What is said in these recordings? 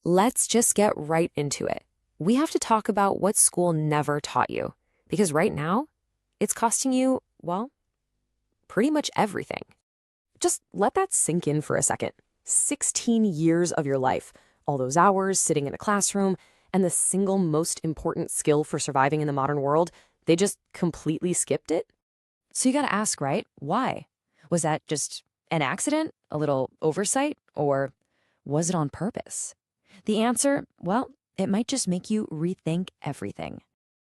Let's just get right into it. We have to talk about what school never taught you, because right now, it's costing you, well, pretty much everything. Just let that sink in for a second. 16 years of your life, all those hours sitting in a classroom, and the single most important skill for surviving in the modern world, they just completely skipped it? So you gotta ask, right? Why? Was that just an accident, a little oversight, or was it on purpose? The answer, well, it might just make you rethink everything.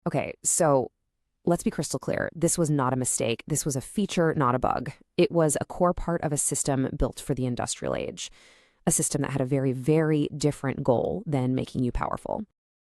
Okay, so let's be crystal clear. This was not a mistake. This was a feature, not a bug. It was a core part of a system built for the industrial age, a system that had a very, very different goal than making you powerful.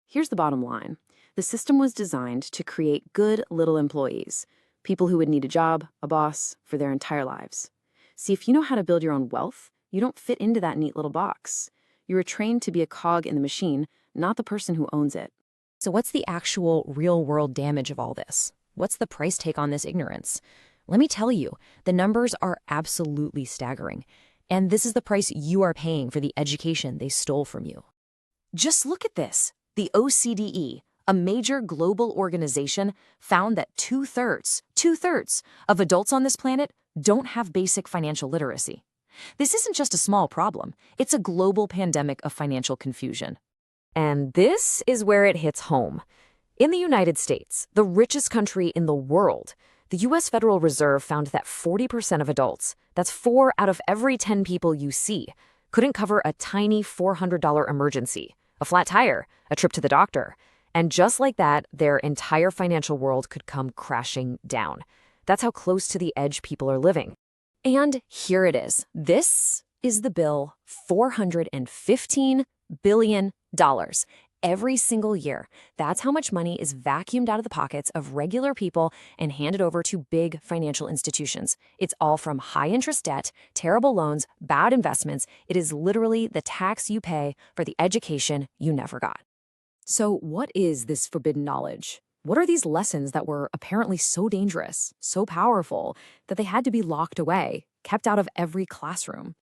Here's the bottom line. The system was designed to create good little employees, people who would need a job, a boss, for their entire lives. See, if you know how to build your own wealth, you don't fit into that neat little box. You were trained to be a cog in the machine, not the person who owns it. So what's the actual real-world damage of all this? What's the price take on this ignorance? Let me tell you, the numbers are absolutely staggering. And this is the price you are paying for the education they stole from you. Just look at this. The OCDE, a major global organization, found that two-thirds of adults on this planet don't have basic financial literacy. This isn't just a small problem. It's a global pandemic of financial confusion. And this is where it hits home. In the United States, the richest country in the world, the U.S. Federal Reserve found that 40% of adults, that's 4 out of every 10 people you see, couldn't cover a tiny $400 emergency, a flat tire, a trip to the doctor. And just like that, their entire financial world could come crashing down. That's how close to the edge people are living. And here it is. This is the bill, $415 billion. Every single year. That's how much money is vacuumed out of the pockets of regular people and handed over to big financial institutions. It's all from high-interest debt, terrible loans, bad investments. It is literally the tax you pay for the education you never got. So what is this forbidden knowledge? What are these lessons that were apparently so dangerous, so powerful, that they had to be locked away, kept out of every classroom?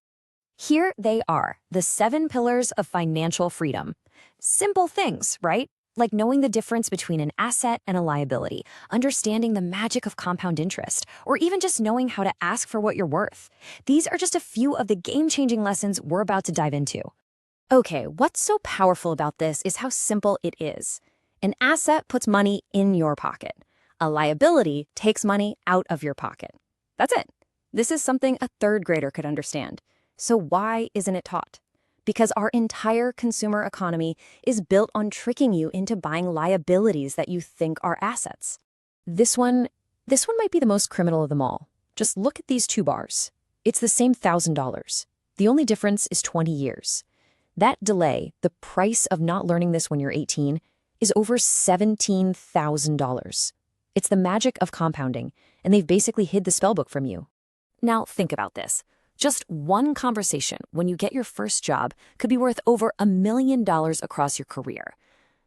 Here they are, the 7 pillars of financial freedom. Simple things, right? Like knowing the difference between an asset and a liability, understanding the magic of compound interest, or even just knowing how to ask for what you're worth. These are just a few of the game-changing lessons we're about to dive into. Okay, what's so powerful about this is how simple it is. An asset puts money in your pocket. A liability takes money out of your pocket. That's it. This is something a third grader could understand. So why isn't it taught? Because our entire consumer economy is built on tricking you into buying liabilities that you think are assets. This one might be the most criminal of them all. Just look at these 2 bars. It's the same $1,000. The only difference is 20 years. That delay, the price of not learning this when you're 18, is over $17,000. It's the magic of compounding, and they've basically hid the spellbook from you. Now think about this. Just one conversation when you get your first job could be worth over $1 million across your career.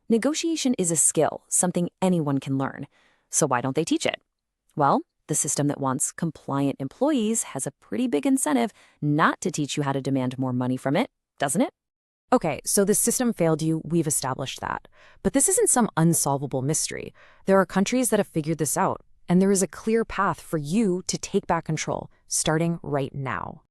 Negotiation is a skill, something anyone can learn. So why don't they teach it? Well, the system that wants compliant employees has a pretty big incentive not to teach you how to demand more money from it, doesn't it? Okay, so the system failed you, we've established that. But this isn't some unsolvable mystery. There are countries that have figured this out, and there is a clear path for you to take back control, starting right now.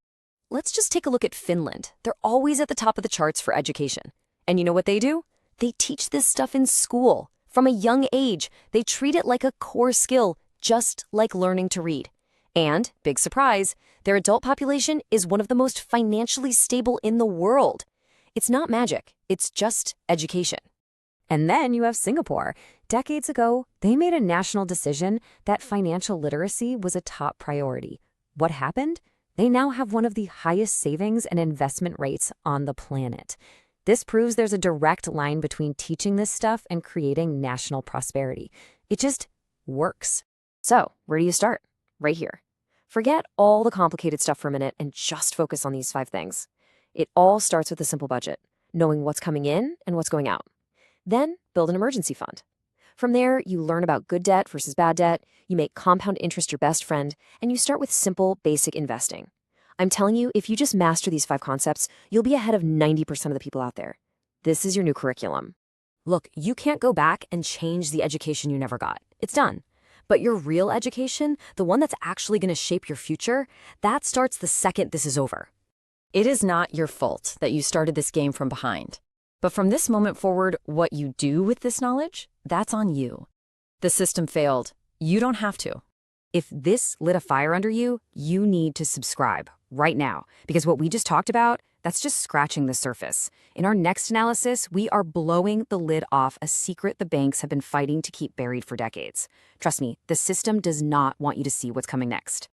Let's just take a look at Finland. They're always at the top of the charts for education. And you know what they do? They teach this stuff in school. From a young age, they treat it like a core skill, just like learning to read. And, big surprise, their adult population is one of the most financially stable in the world. It's not magic, it's just education. And then you have Singapore. Decades ago, they made a national decision that financial literacy was a top priority. What happened? They now have one of the highest savings and investment rates on the planet. This proves there's a direct line between teaching this stuff and creating national prosperity. It just works. So, where do you start? Right here. Forget all the complicated stuff for a minute and just focus on these 5 things. It all starts with a simple budget, knowing what's coming in and what's going out. Then, build an emergency fund. From there, you learn about good debt versus bad debt, you make compound interest your best friend, and you start with simple, basic investing. I'm telling you, if you just master these 5 concepts, you'll be ahead of 90% of the people out there. This is your new curriculum. Look, you can't go back and change the education you never got. It's done. But your real education, the one that's actually going to shape your future, that starts the second this is over. It is not your fault that you started this game from behind. But from this moment forward, what you do with this knowledge, that's on you. The system failed. You don't have to. If this lit a fire under you, you need to subscribe right now, because what we just talked about, that's just scratching the surface. In our next analysis, we are blowing the lid off a secret the banks have been fighting to keep buried for decades. Trust me, the system does not want you to see what's coming next.